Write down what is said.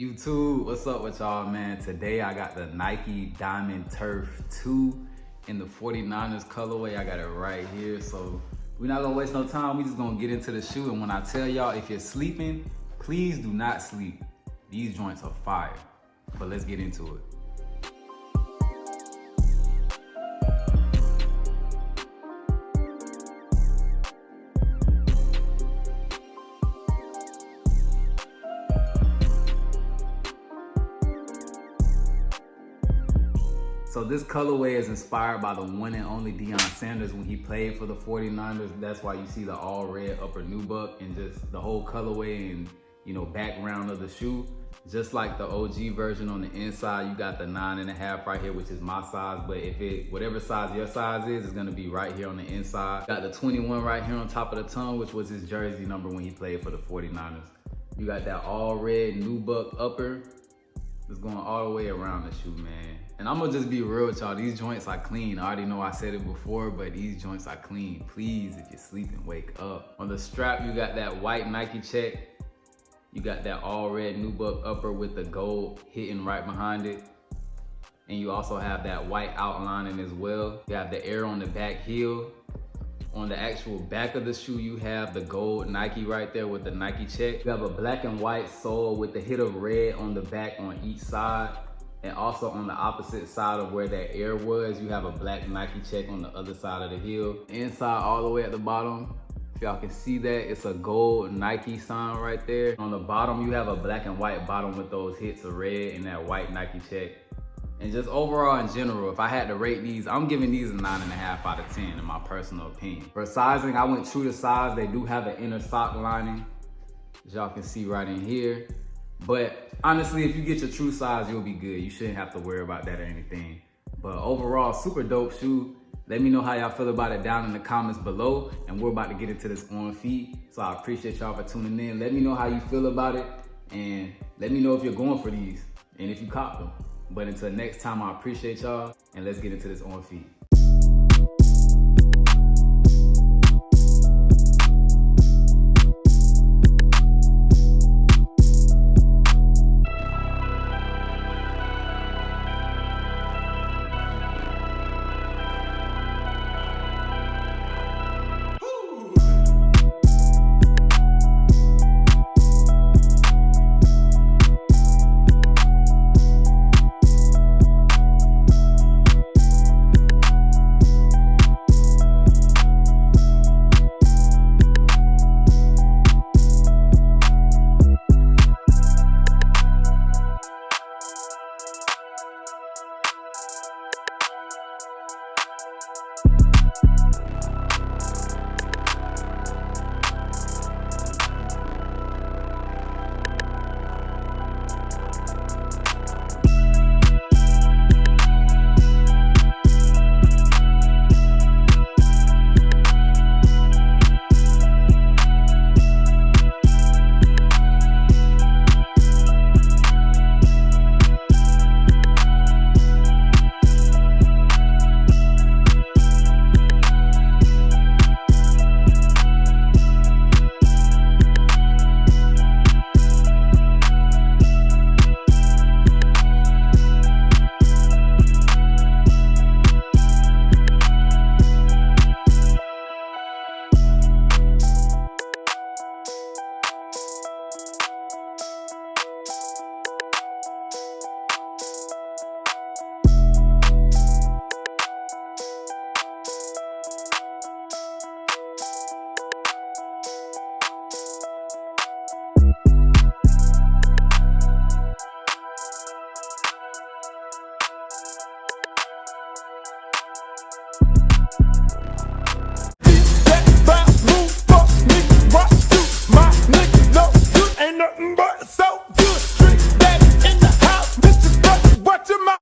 YouTube, what's up with y'all, man? Today I got the Nike Diamond Turf 2 in the 49ers colorway. I got it right here. So we're not gonna waste no time. We just gonna get into the shoe. And when I tell y'all, if you're sleeping, please do not sleep. These joints are fire. But let's get into it. So this colorway is inspired by the one and only Deion Sanders when he played for the 49ers. That's why you see the all red upper nubuck and just the whole colorway and, you know, background of the shoe. Just like the OG version on the inside, you got the 9.5 right here, which is my size. But if whatever size your size is, it's gonna be right here on the inside. Got the 21 right here on top of the tongue, which was his jersey number when he played for the 49ers. You got that all red nubuck upper. It's going all the way around the shoe, man. And I'm gonna just be real with y'all. These joints are clean. I already know I said it before, but these joints are clean. Please, if you're sleeping, wake up. On the strap, you got that white Nike check. You got that all red nubuck upper with the gold hitting right behind it. And you also have that white outlining as well. You have the air on the back heel. On the actual back of the shoe, you have the gold Nike right there with the Nike check. You have a black and white sole with the hit of red on the back on each side. And also on the opposite side of where that air was, you have a black Nike check on the other side of the heel. Inside all the way at the bottom, if y'all can see that, it's a gold Nike sign right there. On the bottom, you have a black and white bottom with those hits of red and that white Nike check. And just overall in general, if I had to rate these, I'm giving these a 9.5 out of 10 in my personal opinion. For sizing, I went true to size. They do have an inner sock lining, as y'all can see right in here. But honestly, if you get your true size, you'll be good. You shouldn't have to worry about that or anything. But overall, super dope shoe. Let me know how y'all feel about it down in the comments below. And we're about to get into this on feet. So I appreciate y'all for tuning in. Let me know how you feel about it. And let me know if you're going for these and if you cop them. But until next time, I appreciate y'all, and let's get into this on feet.